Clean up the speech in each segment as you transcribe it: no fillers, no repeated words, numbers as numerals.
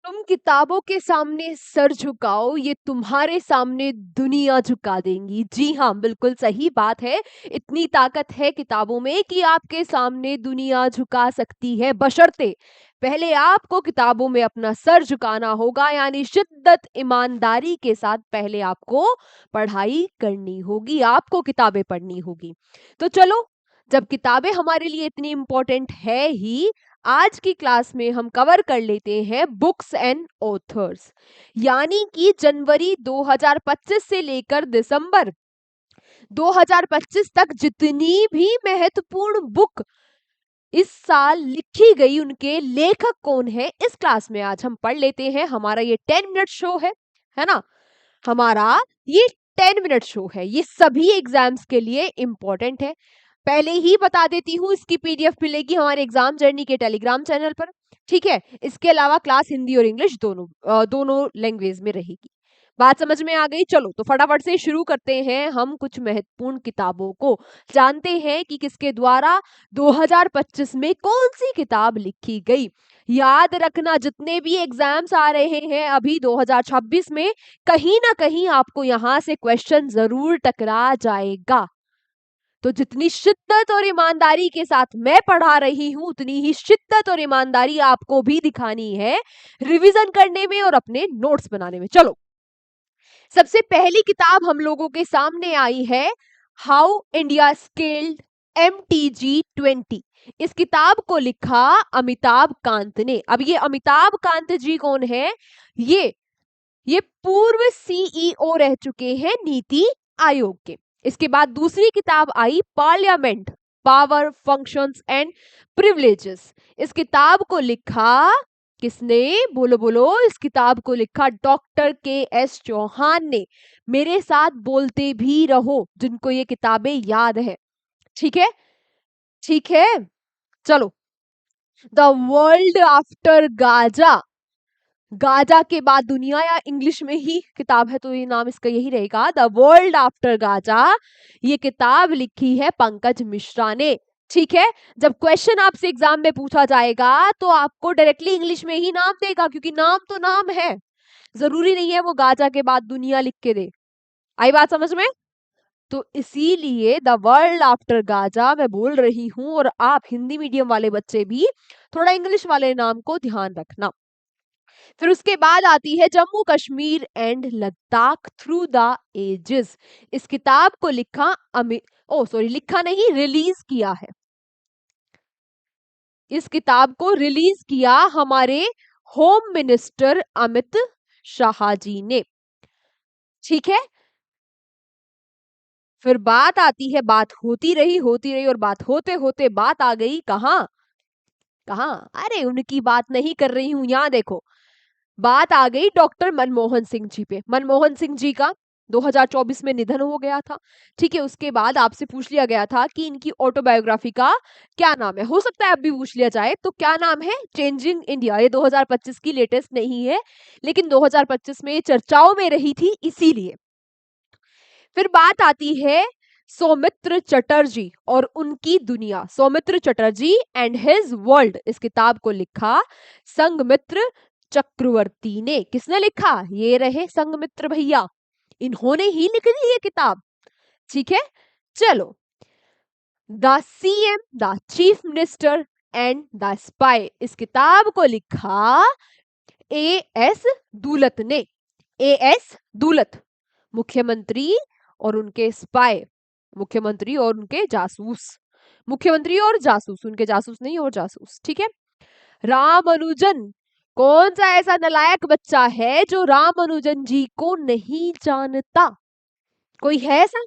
तुम किताबों के सामने सर झुकाओ, ये तुम्हारे सामने दुनिया झुका देंगी। जी हाँ, बिल्कुल सही बात है। इतनी ताकत है किताबों में कि आपके सामने दुनिया झुका सकती है, बशर्ते पहले आपको किताबों में अपना सर झुकाना होगा, यानी शिद्दत ईमानदारी के साथ पहले आपको पढ़ाई करनी होगी, आपको किताबें पढ़नी होगी। तो चलो, जब किताबें हमारे लिए इतनी इंपॉर्टेंट है ही, आज की क्लास में हम कवर कर लेते हैं बुक्स एंड ऑथर्स, यानी कि जनवरी 2025 से लेकर दिसंबर 2025 तक जितनी भी महत्वपूर्ण बुक इस साल लिखी गई, उनके लेखक कौन है, इस क्लास में आज हम पढ़ लेते हैं। हमारा ये 10 मिनट शो है ना। हमारा ये 10 मिनट शो है, ये सभी एग्जाम्स के लिए इंपॉर्टेंट है। पहले ही बता देती हूँ, इसकी पीडीएफ मिलेगी हमारे एग्जाम जर्नी के टेलीग्राम चैनल पर। ठीक है, इसके अलावा क्लास हिंदी और इंग्लिश दोनों लैंग्वेज में रहेगी। बात समझ में आ गई? चलो तो फटाफट से शुरू करते हैं हम कुछ महत्वपूर्ण किताबों को। जानते हैं कि किसके द्वारा 2025 में कौन सी किताब लिखी गई। याद रखना, जितने भी एग्जाम्स आ रहे हैं अभी 2026 में, कहीं ना कहीं आपको यहां से क्वेश्चन जरूर टकरा जाएगा। तो जितनी शिद्दत और ईमानदारी के साथ मैं पढ़ा रही हूं, उतनी ही शिद्दत और ईमानदारी आपको भी दिखानी है रिवीजन करने में और अपने नोट्स बनाने में। चलो, सबसे पहली किताब हम लोगों के सामने आई है, हाउ इंडिया स्केल्ड MTG-20। इस किताब को लिखा अमिताभ कांत ने। अब ये अमिताभ कांत जी कौन है? ये पूर्व CEO रह चुके हैं नीति आयोग के। इसके बाद दूसरी किताब आई, parliament, power, functions and privileges. इस किताब को लिखा किसने? बोलो बोलो। इस किताब को लिखा डॉक्टर KS चौहान ने। मेरे साथ बोलते भी रहो जिनको ये किताबें याद है। ठीक है, ठीक है। चलो, the world after Gaza, Gaza के बाद दुनिया, या इंग्लिश में ही किताब है तो ये नाम इसका यही रहेगा, द वर्ल्ड आफ्टर गाजा। ये किताब लिखी है पंकज मिश्रा ने। ठीक है, जब क्वेश्चन आपसे एग्जाम में पूछा जाएगा तो आपको डायरेक्टली इंग्लिश में ही नाम देगा, क्योंकि नाम तो नाम है, जरूरी नहीं है वो गाजा के बाद दुनिया लिख के दे। आई बात समझ में? तो इसीलिए द वर्ल्ड आफ्टर गाजा मैं बोल रही हूं, और आप हिंदी मीडियम वाले बच्चे भी थोड़ा इंग्लिश वाले नाम को ध्यान रखना। फिर उसके बाद आती है Jammu Kashmir and Ladakh through the ages. इस किताब को लिखा नहीं, रिलीज किया है। इस किताब को रिलीज किया हमारे होम मिनिस्टर अमित शाह जी ने। ठीक है, फिर बात आती है, बात होती रही और बात होते होते बात आ गई कहां? कहां? अरे उनकी बात नहीं कर रही हूं, यहां देखो। बात आ गई डॉक्टर मनमोहन सिंह जी पे। मनमोहन सिंह जी का 2024 में निधन हो गया था। ठीक है, उसके बाद आपसे पूछ लिया गया था कि इनकी ऑटोबायोग्राफी का क्या नाम है। हो सकता है अब भी पूछ लिया जाए, तो क्या नाम है? Changing India. ये 2025 की लेटेस्ट नहीं है, लेकिन 2025 में ये चर्चाओं में रही थी, इसीलिए। फिर बात आती है सौमित्र चटर्जी और उनकी दुनिया। Soumitra Chatterjee and his world, इस किताब को लिखा संघमित्र चक्रवर्ती ने। किसने लिखा? ये रहे संघमित्र भैया, इन्होंने ही लिख दी ये किताब। ठीक है, चलो, the CM, the chief minister and the spy, इस किताब को लिखा AS दूलत ने। AS दूलत, मुख्यमंत्री और उनके स्पाई, मुख्यमंत्री और उनके जासूस, मुख्यमंत्री और जासूस, उनके जासूस नहीं और जासूस। ठीक है, रामानुजन, कौन सा ऐसा नालायक बच्चा है जो रामानुजन जी को नहीं जानता? कोई है ऐसा?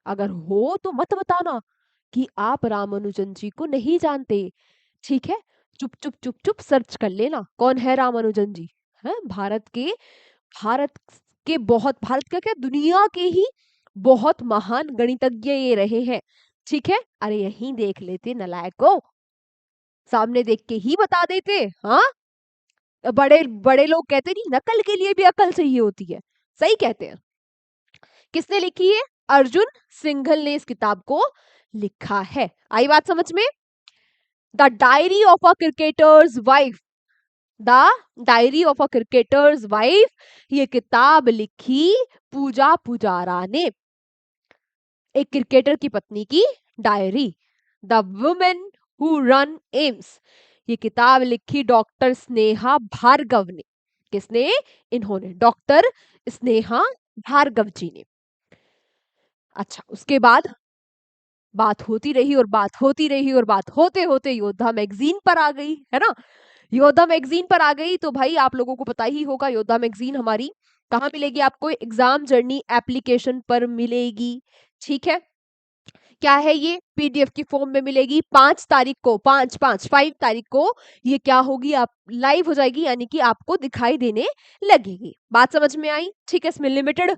अगर हो तो मत बताना कि आप रामानुजन जी को नहीं जानते। ठीक है, चुप चुप चुप चुप सर्च कर लेना कौन है रामानुजन जी। है भारत के बहुत, भारत का क्या, दुनिया के ही बहुत महान गणितज्ञ ये रहे हैं। ठीक है, अरे यहीं देख लेते नालायको, सामने देख के ही बता देते। हाँ, बड़े बड़े लोग कहते नहीं, नकल के लिए भी अकल चाहिए होती है। सही कहते हैं। किसने लिखी है? अर्जुन सिंघल ने इस किताब को लिखा है। आई बात समझ में? The diary of a cricketers wife, the diary of a cricketers wife, ये किताब लिखी पूजा पुजारा ने। एक क्रिकेटर की पत्नी की diary, the women who run AIIMS, ये किताब लिखी डॉक्टर स्नेहा भार्गव ने। किसने? इन्होंने, डॉक्टर स्नेहा भार्गव जी ने। अच्छा, उसके बाद बात होती रही और बात होती रही और बात होते होते योद्धा मैगजीन पर आ गई, है ना। योद्धा मैगजीन पर आ गई तो भाई आप लोगों को पता ही होगा योद्धा मैगजीन हमारी कहाँ मिलेगी आपको? एग्जाम जर्नी एप्लीकेशन पर मिलेगी। ठीक है, क्या है ये? पीडीएफ की फॉर्म में मिलेगी। 5 तारीख को, 5 तारीख को ये क्या होगी? आप लाइव हो जाएगी, यानी कि आपको दिखाई देने लगेगी। बात समझ में आई? ठीक है, इसमें लिमिटेड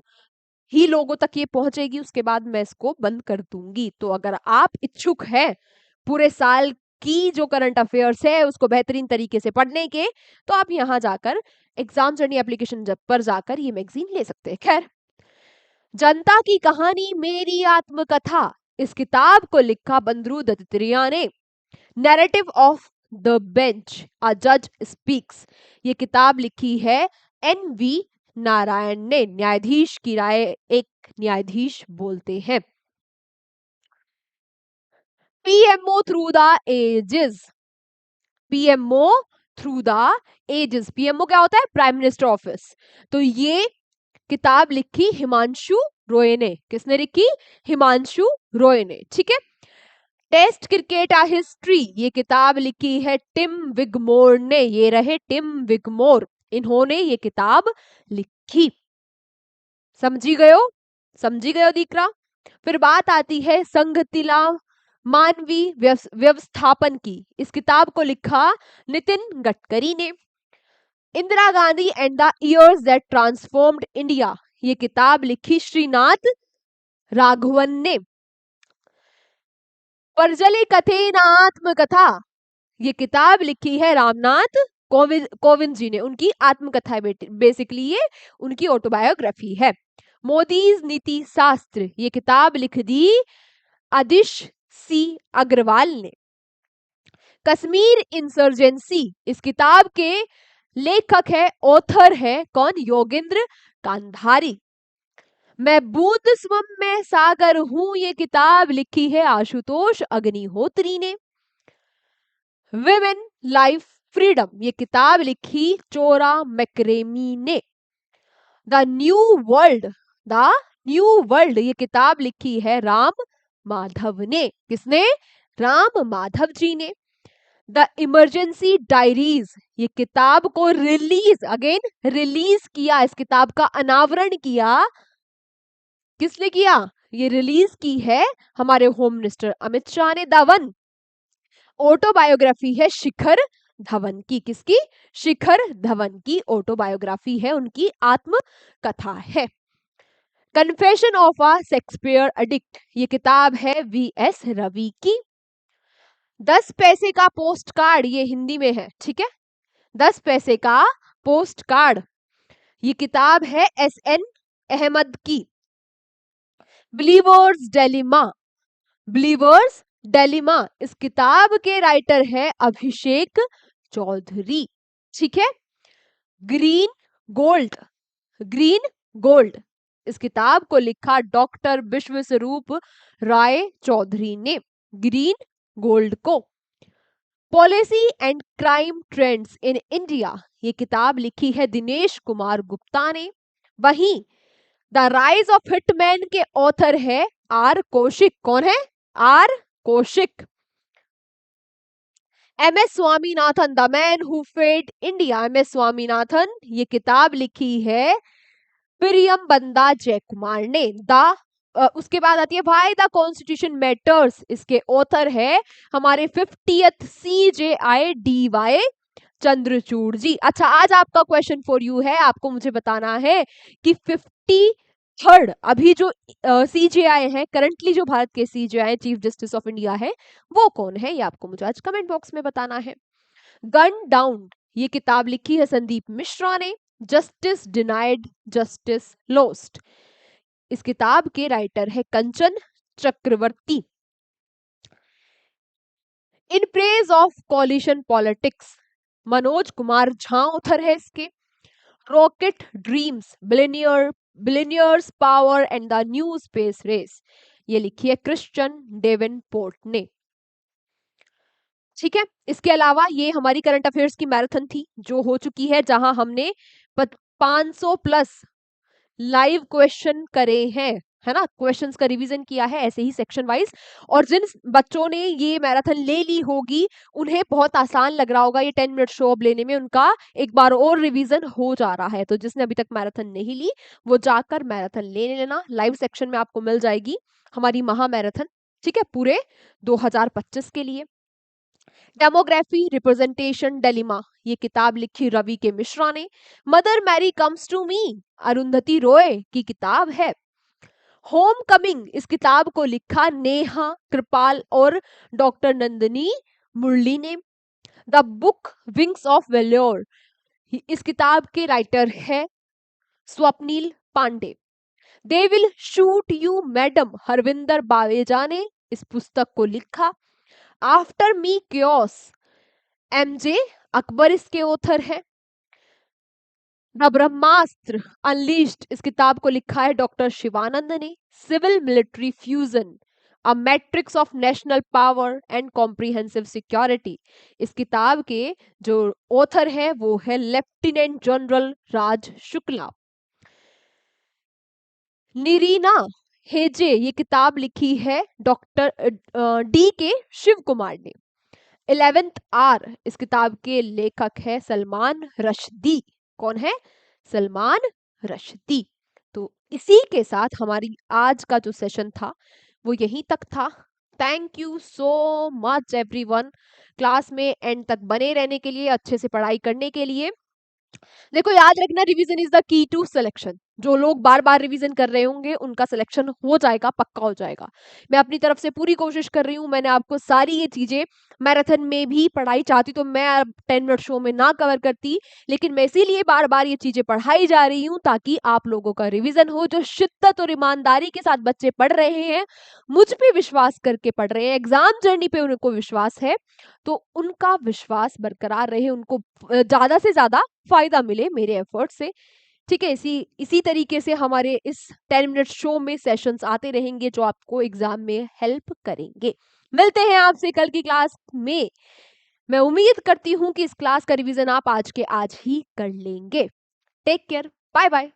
ही लोगों तक ये पहुंचेगी, उसके बाद मैं इसको बंद कर दूंगी। तो अगर आप इच्छुक है पूरे साल की जो करंट अफेयर्स है उसको बेहतरीन तरीके से पढ़ने के, तो आप यहाँ जाकर एग्जाम जर्नी एप्लीकेशन पर जाकर ये मैगजीन ले सकते हैं। खैर, जनता की कहानी मेरी आत्मकथा, इस किताब को लिखा बंदरू दत्तात्रेय ने। नैरेटिव ऑफ द बेंच, अ जज स्पीक्स, ये किताब लिखी है एन.वी. नारायण ने। न्यायाधीश की राय एक न्यायाधीश बोलते हैं। PMO through the ages, PMO through the ages, PMO क्या होता है? Prime minister office. तो ये किताब लिखी हिमांशु रॉय ने। किसने लिखी? हिमांशु रॉय ने। ठीक है। टेस्ट क्रिकेट आ हिस्ट्री, ये किताब लिखी है टिम विगमोर ने। ये रहे टिम विगमोर, इन्होंने ये किताब लिखी। समझी गयो? समझी गयो दीकरा? फिर बात आती है संगतिला मानवीय व्यवस्थापन की, इस किताब को लिखा नितिन गडकरी ने। Indira Gandhi and the years that transformed India, ये किताब लिखी श्रीनाथ राघवन ने। परजले कथेन आत्मकथा, ये किताब लिखी है रामनाथ कोविंद जी ने। उनकी आत्मकथा है बेसिकली, ये उनकी ऑटोबायोग्राफी है। मोदीज नीति शास्त्र, ये किताब लिख दी आदिश सी अग्रवाल ने। कश्मीर इंसर्जेंसी, इस किताब के लेखक है, ऑथर है कौन? योगेंद्र कांधारी। मैं बूंद स्वम में सागर हूं, ये किताब लिखी है आशुतोष अग्निहोत्री ने। विमेन लाइफ फ्रीडम, ये किताब लिखी चोरा मैक्रेमी ने। The new world, the new world, ये किताब लिखी है राम माधव ने। किसने? राम माधव जी ने। द इमरजेंसी डायरीज, ये किताब को रिलीज किया, इस किताब का अनावरण किया। किसने किया? ये रिलीज की है हमारे होम मिनिस्टर अमित शाह ने। द वन ऑटोबायोग्राफी है शिखर धवन की। किसकी? शिखर धवन की ऑटोबायोग्राफी है, उनकी आत्मकथा है। Confession of a Shakespeare addict, ये किताब है वी.एस. रवि की। 10 पैसे का पोस्ट कार्ड, ये हिंदी में है। ठीक है, 10 पैसे का पोस्ट कार्ड, ये किताब है एस.एन. अहमद की। बिलीवर्स डेलिमा, बिलीवर्स डेलिमा, इस किताब के राइटर है अभिषेक चौधरी। ठीक है। ग्रीन गोल्ड, ग्रीन गोल्ड, इस किताब को लिखा डॉक्टर विश्व स्वरूप राय चौधरी ने। ग्रीन गोल्ड को। Policy and crime trends in India, ये किताब लिखी है दिनेश कुमार गुप्ता ने। वहीं द राइज ऑफ हिटमैन के ऑथर है आर कौशिक। कौन है? R Kaushik. M S. Swaminathan, the man who fed India, M S. Swaminathan, ये किताब लिखी है प्रियम बंदा जयकुमार ने। उसके बाद आती है भाई द कॉन्स्टिट्यूशन मैटर्स, इसके ऑथर है हमारे 50th CJI चंद्रचूड़ जी। अच्छा, आज आपका क्वेश्चन फॉर यू है, आपको मुझे बताना है कि 53rd अभी जो CJI है, करंटली जो भारत के CJI chief justice of India है, वो कौन है? ये आपको मुझे आज कमेंट बॉक्स में बताना है। गन डाउन, ये किताब लिखी है संदीप मिश्रा ने। जस्टिस डिनाइड जस्टिस लॉस्ट, इस किताब के राइटर है Kanchan Chakravarti. In praise of coalition politics, Manoj Kumar Jha author है इसके। Rocket dreams, billionaires power and the new space race, ये लिखी है क्रिश्चियन डेवेनपोर्ट ने। ठीक है, इसके अलावा ये हमारी करंट अफेयर्स की मैराथन थी जो हो चुकी है, जहां हमने 500 प्लस लाइव क्वेश्चन करे हैं, है ना, क्वेश्चंस का रिवीजन किया है ऐसे ही सेक्शन वाइज। और जिन बच्चों ने ये मैराथन ले ली होगी उन्हें बहुत आसान लग रहा होगा ये 10 मिनट शो अप लेने में, उनका एक बार और रिवीजन हो जा रहा है। तो जिसने अभी तक मैराथन नहीं ली वो जाकर मैराथन ले लेना, लाइव सेक्शन में आपको मिल जाएगी हमारी महा मैराथन। ठीक है, पूरे 2025 के लिए। डेमोग्राफी रिप्रेजेंटेशन डेलिमा, ये किताब लिखी रवि के मिश्रा ने। Mother Mary comes to me, Arundhati Roy की किताब है। होम कमिंग, इस किताब को लिखा नेहा कृपाल और डॉक्टर नंदिनी मुरली ने। The book wings of valour, इस किताब के राइटर है Swapnil Pande. They will shoot you madam, Harvinder Baweja ने इस पुस्तक को लिखा। After me chaos, MJ Akbar इसके ऑथर है। द ब्रह्मास्त्र अनलीज्ड, इस किताब को लिखा है डॉक्टर शिवानंद ने। Civil military fusion, a matrix of national power and comprehensive security, इस किताब के जो ऑथर है वो है लेफ्टिनेंट जनरल राज शुक्ला। निरीना हेजे, ये किताब लिखी है डॉक्टर डी के शिव कुमार ने। 11th आर, इस किताब के लेखक है सलमान रश्दी। कौन है? सलमान रश्दी। तो इसी के साथ हमारी आज का जो सेशन था वो यहीं तक था। Thank you so much everyone, class में एंड तक बने रहने के लिए, अच्छे से पढ़ाई करने के लिए। देखो याद रखना, revision is the key to selection. जो लोग बार बार रिवीजन कर रहे होंगे उनका सिलेक्शन हो जाएगा, पक्का हो जाएगा। मैं अपनी तरफ से पूरी कोशिश कर रही हूँ, मैंने आपको सारी ये चीजें मैराथन में भी पढ़ाई, चाहती तो मैं 10 मिनट शो में ना कवर करती, लेकिन मैं इसीलिए बार बार ये चीजें पढ़ाई जा रही हूँ ताकि आप लोगों का रिवीजन हो। जो शिद्दत और ईमानदारी के साथ बच्चे पढ़ रहे हैं, मुझ पे विश्वास करके पढ़ रहे हैं, एग्जाम जर्नी पे उनको विश्वास है, तो उनका विश्वास बरकरार रहे, उनको ज्यादा से ज्यादा फायदा मिले मेरे एफर्ट से। ठीक है, इसी इसी तरीके से हमारे इस 10 मिनट शो में सेशंस आते रहेंगे जो आपको एग्जाम में हेल्प करेंगे। मिलते हैं आपसे कल की क्लास में। मैं उम्मीद करती हूँ कि इस क्लास का रिवीजन आप आज के आज ही कर लेंगे। Take care, bye bye.